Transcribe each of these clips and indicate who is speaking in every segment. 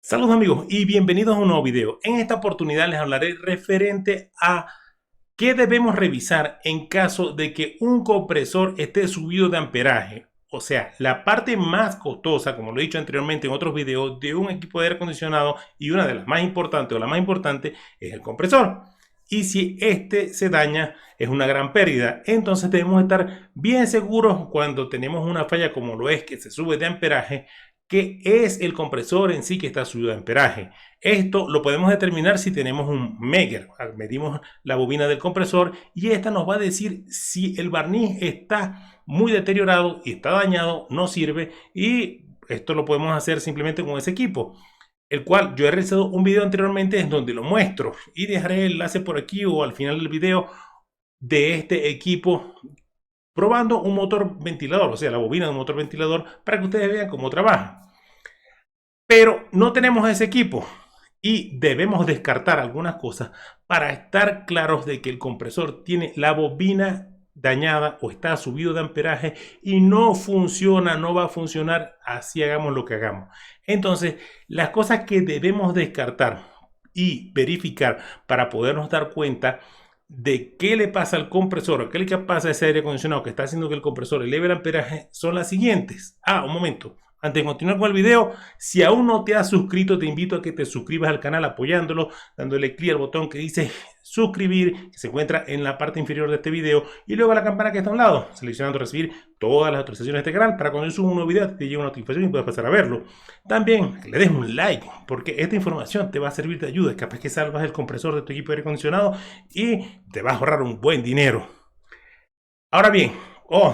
Speaker 1: Saludos amigos y bienvenidos a un nuevo video. En esta oportunidad les hablaré referente a qué debemos revisar en caso de que un compresor esté subido de amperaje. O sea, la parte más costosa, como lo he dicho anteriormente en otros videos, de un equipo de aire acondicionado y una de las más importantes o la más importante es el compresor. Y si este se daña es una gran pérdida. Entonces debemos estar bien seguros cuando tenemos una falla como lo es que se sube de amperaje, que es el compresor en sí que está subido de amperaje. Esto lo podemos determinar si tenemos un Megger. Medimos la bobina del compresor y esta nos va a decir si el barniz está muy deteriorado y está dañado, no sirve, y esto lo podemos hacer simplemente con ese equipo, el cual yo he realizado un video anteriormente en donde lo muestro y dejaré el enlace por aquí o al final del video de este equipo probando un motor ventilador, o sea, la bobina de un motor ventilador, para que ustedes vean cómo trabaja. Pero no tenemos ese equipo y debemos descartar algunas cosas para estar claros de que el compresor tiene la bobina dañada o está subido de amperaje y no funciona, no va a funcionar así hagamos lo que hagamos. Entonces, las cosas que debemos descartar y verificar para podernos dar cuenta de qué le pasa al compresor o qué le pasa a ese aire acondicionado que está haciendo que el compresor eleve el amperaje son las siguientes. Un momento. Antes de continuar con el video, si aún no te has suscrito, te invito a que te suscribas al canal apoyándolo, dándole clic al botón que dice suscribir, que se encuentra en la parte inferior de este video, y luego a la campana que está a un lado, seleccionando recibir todas las actualizaciones de este canal para cuando yo suba un nuevo video te llegue una notificación y puedas pasar a verlo. También que le des un like, porque esta información te va a servir de ayuda, capaz que salvas el compresor de tu equipo de aire acondicionado y te vas a ahorrar un buen dinero. Ahora bien,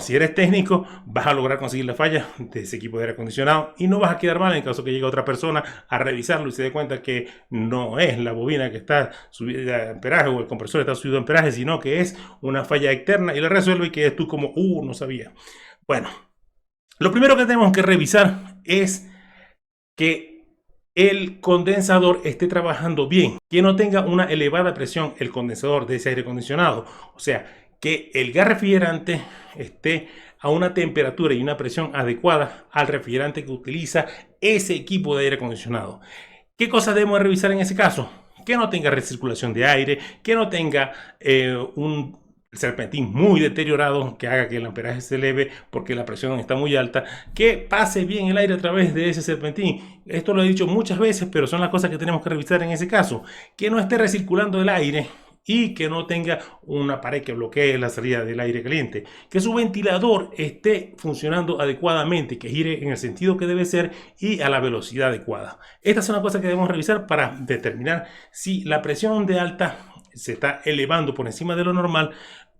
Speaker 1: si eres técnico, vas a lograr conseguir la falla de ese equipo de aire acondicionado y no vas a quedar mal en caso que llegue otra persona a revisarlo y se dé cuenta que no es la bobina que está subida de amperaje o el compresor está subido de amperaje, sino que es una falla externa y la resuelve y que es tú como, no sabía. Bueno, lo primero que tenemos que revisar es que el condensador esté trabajando bien, que no tenga una elevada presión el condensador de ese aire acondicionado, o sea, que el gas refrigerante esté a una temperatura y una presión adecuada al refrigerante que utiliza ese equipo de aire acondicionado. ¿Qué cosas debemos revisar en ese caso? Que no tenga recirculación de aire, que no tenga un serpentín muy deteriorado que haga que el amperaje se eleve porque la presión está muy alta, que pase bien el aire a través de ese serpentín. Esto lo he dicho muchas veces, pero son las cosas que tenemos que revisar en ese caso. Que no esté recirculando el aire y que no tenga una pared que bloquee la salida del aire caliente, que su ventilador esté funcionando adecuadamente, que gire en el sentido que debe ser y a la velocidad adecuada. Estas son las cosas que debemos revisar para determinar si la presión de alta se está elevando por encima de lo normal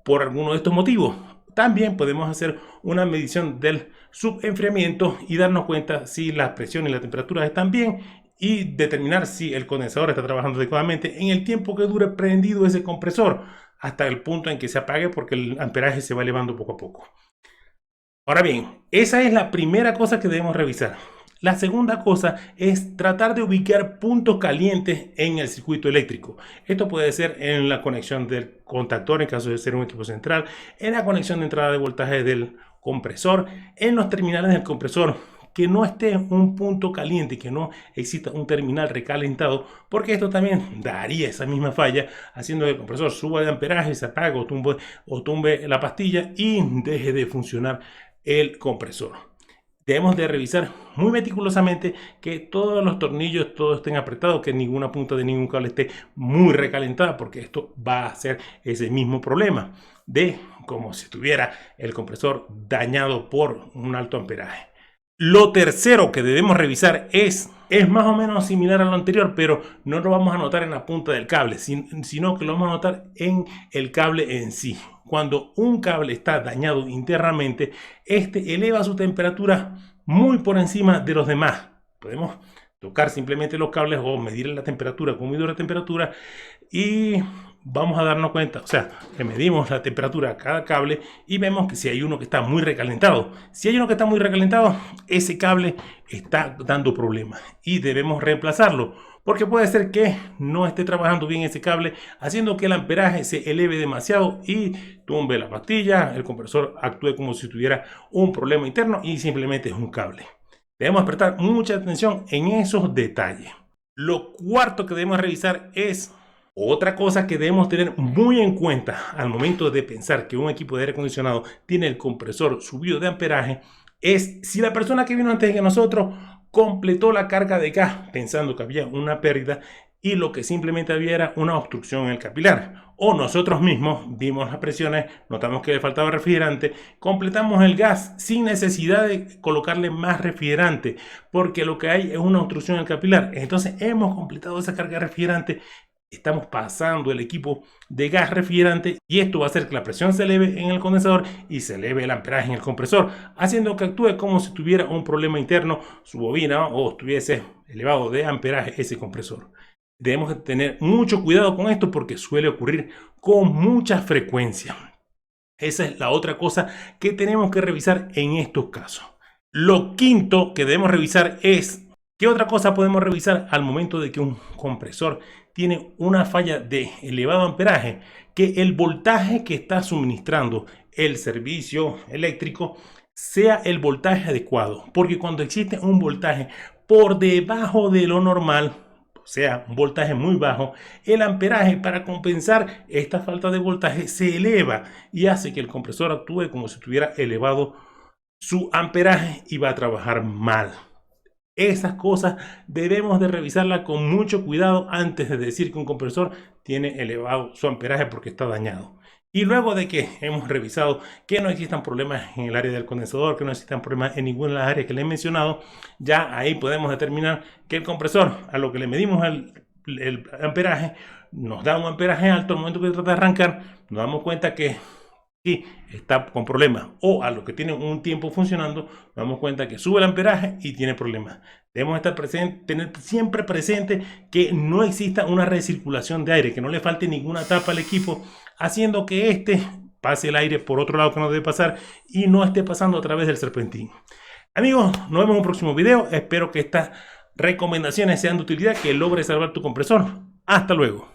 Speaker 1: por alguno de estos motivos. También podemos hacer una medición del subenfriamiento y darnos cuenta si la presión y la temperatura están bien y determinar si el condensador está trabajando adecuadamente en el tiempo que dure prendido ese compresor hasta el punto en que se apague porque el amperaje se va elevando poco a poco. Ahora bien, esa es la primera cosa que debemos revisar. La segunda cosa es tratar de ubicar puntos calientes en el circuito eléctrico. Esto puede ser en la conexión del contactor en caso de ser un equipo central, en la conexión de entrada de voltaje del compresor, en los terminales del compresor, que no esté un punto caliente, que no exista un terminal recalentado, porque esto también daría esa misma falla, haciendo que el compresor suba de amperaje, se apague o tumbe la pastilla y deje de funcionar el compresor. Debemos de revisar muy meticulosamente que todos los tornillos todos estén apretados, que ninguna punta de ningún cable esté muy recalentada, porque esto va a hacer ese mismo problema de como si estuviera el compresor dañado por un alto amperaje. Lo tercero que debemos revisar es más o menos similar a lo anterior, pero no lo vamos a notar en la punta del cable, sino que lo vamos a notar en el cable en sí. Cuando un cable está dañado internamente, este eleva su temperatura muy por encima de los demás. Podemos tocar simplemente los cables o medir la temperatura con un medidor de temperatura y vamos a darnos cuenta, o sea, le medimos la temperatura a cada cable y vemos que si hay uno que está muy recalentado, ese cable está dando problemas y debemos reemplazarlo, porque puede ser que no esté trabajando bien ese cable, haciendo que el amperaje se eleve demasiado y tumbe la pastilla, el compresor actúe como si tuviera un problema interno y simplemente es un cable. Debemos prestar mucha atención en esos detalles. Lo cuarto que debemos revisar es otra cosa que debemos tener muy en cuenta al momento de pensar que un equipo de aire acondicionado tiene el compresor subido de amperaje, es si la persona que vino antes que nosotros completó la carga de gas pensando que había una pérdida y lo que simplemente había era una obstrucción en el capilar. O nosotros mismos dimos las presiones, notamos que le faltaba refrigerante, completamos el gas sin necesidad de colocarle más refrigerante, porque lo que hay es una obstrucción en el capilar. Entonces hemos completado esa carga de refrigerante, estamos pasando el equipo de gas refrigerante y esto va a hacer que la presión se eleve en el condensador y se eleve el amperaje en el compresor, haciendo que actúe como si tuviera un problema interno su bobina o estuviese elevado de amperaje ese compresor. Debemos tener mucho cuidado con esto porque suele ocurrir con mucha frecuencia. Esa es la otra cosa que tenemos que revisar en estos casos. Lo quinto que debemos revisar es ¿qué otra cosa podemos revisar al momento de que un compresor tiene una falla de elevado amperaje? Que el voltaje que está suministrando el servicio eléctrico sea el voltaje adecuado. Porque cuando existe un voltaje por debajo de lo normal, o sea, un voltaje muy bajo, el amperaje para compensar esta falta de voltaje se eleva y hace que el compresor actúe como si tuviera elevado su amperaje y va a trabajar mal. Esas cosas debemos de revisarlas con mucho cuidado antes de decir que un compresor tiene elevado su amperaje porque está dañado. Y luego de que hemos revisado que no existan problemas en el área del condensador, que no existan problemas en ninguna de las áreas que le he mencionado, ya ahí podemos determinar que el compresor, a lo que le medimos el amperaje, nos da un amperaje alto al momento que trata de arrancar, nos damos cuenta que sí, está con problemas, o a lo que tiene un tiempo funcionando, nos damos cuenta que sube el amperaje y tiene problemas. Debemos estar tener siempre presente que no exista una recirculación de aire, que no le falte ninguna tapa al equipo, haciendo que este pase el aire por otro lado que no debe pasar y no esté pasando a través del serpentín. Amigos, nos vemos en un próximo video. Espero que estas recomendaciones sean de utilidad, que logres salvar tu compresor. Hasta luego.